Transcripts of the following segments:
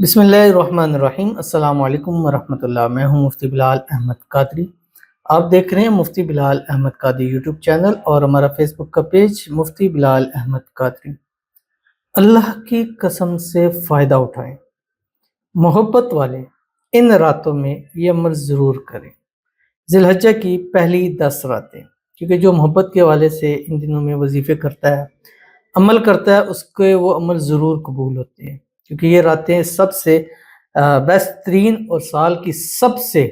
بسم اللہ الرحمن الرحیم۔ السلام علیکم ورحمۃ اللہ۔ میں ہوں مفتی بلال احمد قادری۔ آپ دیکھ رہے ہیں مفتی بلال احمد قادری یوٹیوب چینل اور ہمارا فیس بک کا پیج مفتی بلال احمد قادری۔ اللہ کی قسم سے فائدہ اٹھائیں، محبت والے ان راتوں میں یہ عمل ضرور کریں، ذی الحجہ کی پہلی 10 راتیں، کیونکہ جو محبت کے حوالے سے ان دنوں میں وظیفے کرتا ہے، عمل کرتا ہے، اس کے وہ عمل ضرور قبول ہوتے ہیں، کیونکہ یہ راتیں سب سے بیسٹ ترین اور سال کی سب سے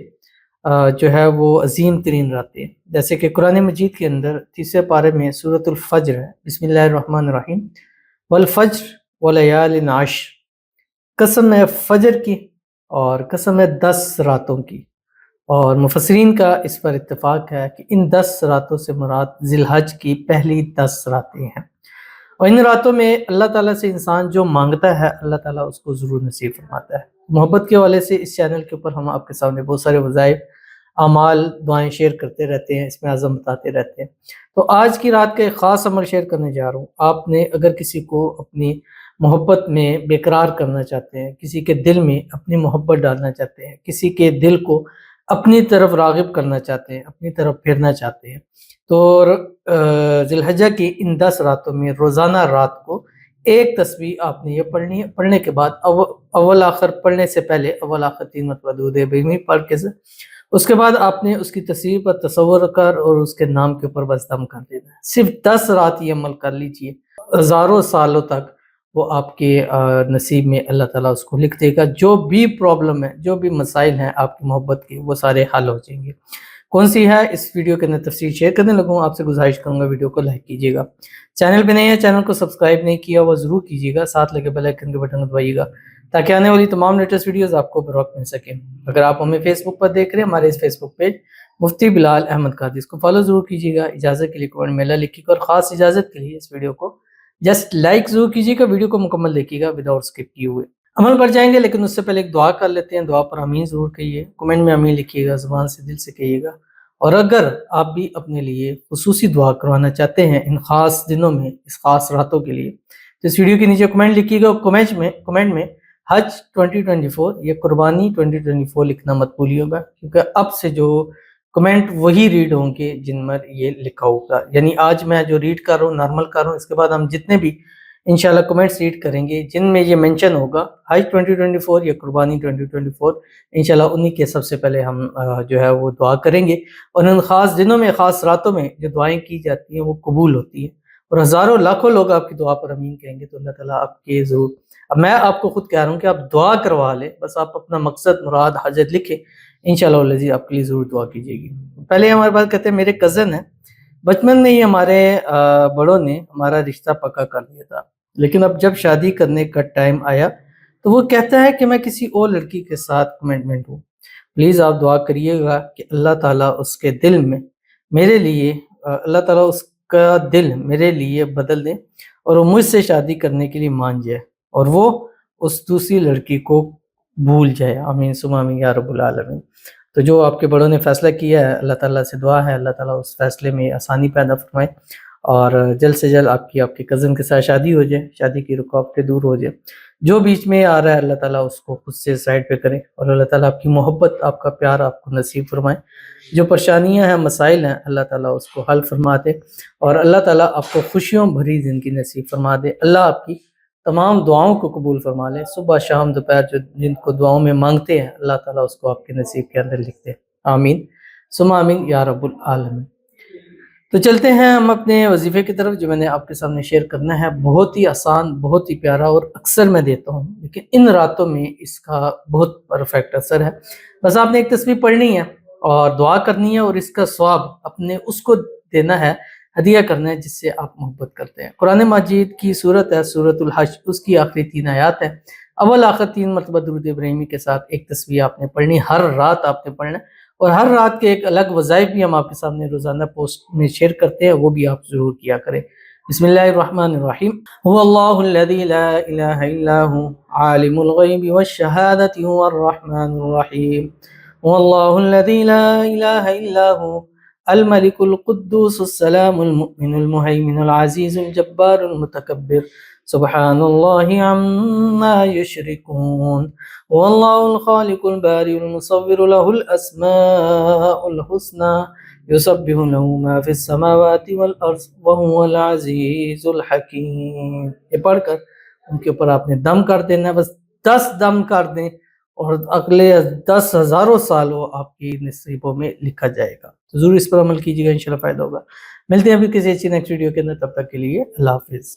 جو ہے وہ عظیم ترین راتیں، جیسے کہ قرآن مجید کے اندر 30 پارے میں سورۃ الفجر ہے۔ بسم اللہ الرحمن الرحیم، والفجر ولیال عشر، قسم ہے فجر کی اور قسم ہے 10 راتوں کی۔ اور مفسرین کا اس پر اتفاق ہے کہ ان 10 راتوں سے مراد ذی الحج کی پہلی 10 راتیں ہیں، اور ان راتوں میں اللہ تعالیٰ سے انسان جو مانگتا ہے اللہ تعالیٰ اس کو ضرور نصیب فرماتا ہے۔ محبت کے حوالے سے اس چینل کے اوپر ہم آپ کے سامنے بہت سارے وظائف، اعمال، دعائیں شیئر کرتے رہتے ہیں، اس میں اعظم بتاتے رہتے ہیں۔ تو آج کی رات کا ایک خاص عمل شیئر کرنے جا رہا ہوں۔ آپ نے اگر کسی کو اپنی محبت میں بےقرار کرنا چاہتے ہیں، کسی کے دل میں اپنی محبت ڈالنا چاہتے ہیں، کسی کے دل کو اپنی طرف راغب کرنا چاہتے ہیں، اپنی طرف پھیرنا چاہتے ہیں، تو ذی الحجہ کی ان 10 راتوں میں روزانہ رات کو ایک تسبیح آپ نے یہ پڑھنی ہے۔ پڑھنے کے بعد اول آخر پڑھنے سے پہلے اول آخر 3 مرتبہ درود ابراہیمی پڑھ کے اس کے بعد آپ نے اس کی تصویر پر تصور کر اور اس کے نام کے اوپر بس دم کر دینا ہے۔ صرف 10 رات یہ عمل کر لیجئے، ہزاروں سالوں تک وہ آپ کے نصیب میں اللہ تعالیٰ اس کو لکھ دے گا۔ جو بھی پرابلم ہے، جو بھی مسائل ہیں آپ کی محبت کے، وہ سارے حل ہو جائیں گے۔ کون سی ہے اس ویڈیو کے اندر تفصیل شیئر کرنے لگوں، آپ سے گزارش کروں گا ویڈیو کو لائک کیجیے گا، چینل پہ نہیں ہے چینل کو سبسکرائب نہیں کیا وہ ضرور کیجیے گا، ساتھ لگے بیل آئیکن کے بٹن کو دبائیے گا تاکہ آنے والی تمام لیٹسٹ ویڈیوز آپ کو بر وقت مل سکیں۔ اگر آپ ہمیں فیس بک پر دیکھ رہے ہیں، ہمارے اس فیس بک پیج مفتی بلال احمد قادری، اس کو فالو ضرور کیجیے گا۔ اجازت کے لیے کمنٹ میں اللہ لکھیے گا، اور خاص اجازت کے لیے اس ویڈیو کو جسٹ لائک ضرور کیجیے گا، ویڈیو کو مکمل دیکھیے گا وداؤٹ اسکپ کیے ہوئے۔ عمل پر جائیں گے لیکن اس سے پہلے ایک دعا کر لیتے ہیں۔ دعا پر آمین ضرور کہیے، کمنٹ میں آمین لکھیے گا، زبان سے دل سے کہیے گا۔ اور اگر آپ بھی اپنے لیے خصوصی دعا کروانا چاہتے ہیں ان خاص دنوں میں، اس خاص راتوں کے لیے، تو اس ویڈیو کے نیچے کمنٹ لکھیے گا، کمنٹ میں حج 2024 یا قربانی 2024 لکھنا مت بھولیے گا، کیونکہ اب سے جو کمنٹ وہی ریڈ ہوں گے جن میں یہ لکھا ہوگا۔ یعنی آج میں جو ریڈ کر رہا ہوں نارمل کر رہا ہوں، اس کے بعد ہم جتنے بھی انشاءاللہ کمنٹس ریڈ کریں گے جن میں یہ منشن ہوگا حج 2024 یا قربانی 2024، انشاءاللہ انہی کے سب سے پہلے ہم جو ہے وہ دعا کریں گے۔ اور ان خاص دنوں میں، خاص راتوں میں جو دعائیں کی جاتی ہیں وہ قبول ہوتی ہیں، اور ہزاروں لاکھوں لوگ آپ کی دعا پر امین کہیں گے، تو اللہ تعالیٰ آپ کے ضرور، اب میں آپ کو خود کہہ رہا ہوں کہ آپ دعا کروا لیں، بس آپ اپنا مقصد، مراد، حاجت لکھیں، انشاءاللہ العزیز آپ کے لیے ضرور دعا کیجیے گی۔ پہلے ہمارے پاس کہتے ہیں میرے کزن ہیں، بچپن میں ہی ہمارے بڑوں نے ہمارا رشتہ پکا کر دیا تھا، لیکن اب جب شادی کرنے کا ٹائم آیا تو وہ کہتا ہے کہ میں کسی اور لڑکی کے ساتھ کمٹمنٹ ہوں۔ پلیز آپ دعا کریے گا کہ اللہ تعالیٰ اس کے دل میں میرے لیے، اللہ تعالیٰ اس کا دل میرے لیے بدل دیں اور وہ مجھ سے شادی کرنے کے لیے مان جائے اور وہ اس دوسری لڑکی کو بھول جائے۔ آمین ثم آمین یا رب العالمین۔ تو جو آپ کے بڑوں نے فیصلہ کیا ہے، اللہ تعالیٰ سے دعا ہے اللہ تعالیٰ اس فیصلے میں آسانی پیدا فرمائے اور جلد سے جلد آپ کی کزن کے ساتھ شادی ہو جائے، شادی کی رکاوٹیں دور ہو جائے، جو بیچ میں آ رہا ہے اللہ تعالیٰ اس کو خود سے سائڈ پہ کرے، اور اللہ تعالیٰ آپ کی محبت، آپ کا پیار آپ کو نصیب فرمائے۔ جو پریشانیاں ہیں، مسائل ہیں، اللہ تعالیٰ اس کو حل فرما دے، اور اللہ تعالیٰ آپ کو خوشیوں بھری زندگی نصیب فرما دے۔ اللہ آپ کی تمام دعاؤں کو قبول فرما لے، صبح شام دوپہر جو جن کو دعاؤں میں مانگتے ہیں اللہ تعالیٰ اس کو آپ کے نصیب کے اندر لکھ دے۔ آمین ثم آمین یا رب العالمین۔ تو چلتے ہیں ہم اپنے وظیفے کی طرف، جو میں نے آپ کے سامنے شیئر کرنا ہے، بہت ہی آسان، بہت ہی پیارا، اور اکثر میں دیتا ہوں لیکن ان راتوں میں اس کا بہت پرفیکٹ اثر ہے۔ بس آپ نے ایک تسبیح پڑھنی ہے اور دعا کرنی ہے، اور اس کا ثواب اپنے اس کو دینا ہے، ہدیہ کرنا ہے جس سے آپ محبت کرتے ہیں۔ قرآن مجید کی صورت ہے سورۃ الحج، اس کی آخری 3 آیات ہیں، اول آخر 3 مرتبہ درود ابراہیمی کے ساتھ ایک تسبیح آپ نے پڑھنی، ہر رات آپ نے پڑھنا، اور ہر رات کے ایک الگ وظائف بھی ہم آپ کے سامنے روزانہ پوسٹ میں شیئر کرتے ہیں، وہ بھی آپ ضرور کیا کریں۔ بسم اللہ الرحمن الرحیم، هو اللہ الذی لا الہ الا هو عالم الغیب والشہادۃ هو الرحمن الرحیم، هو اللہ الذی لا الہ الا هو الملک القدوس السلام المؤمن المہیمن العزیز الجبار المتکبر سبحان اللہ عما یشرکون واللہ الخالق البارئ المصور له الاسماء الحسنى یسبح له ما فی السماوات والارض وهو العزیز الحکیم۔ یہ پڑھ کر ان کے اوپر آپ نے دم کر دینا، بس 10 دم کر دیں اور اگلے 10,000 سال وہ آپ کی نصیبوں میں لکھا جائے گا۔ تو ضرور اس پر عمل کیجیے گا، انشاءاللہ فائدہ ہوگا۔ ملتے ہیں ابھی کسی اچھی نیکسٹ ویڈیو کے اندر، تب تک کے لیے اللہ حافظ۔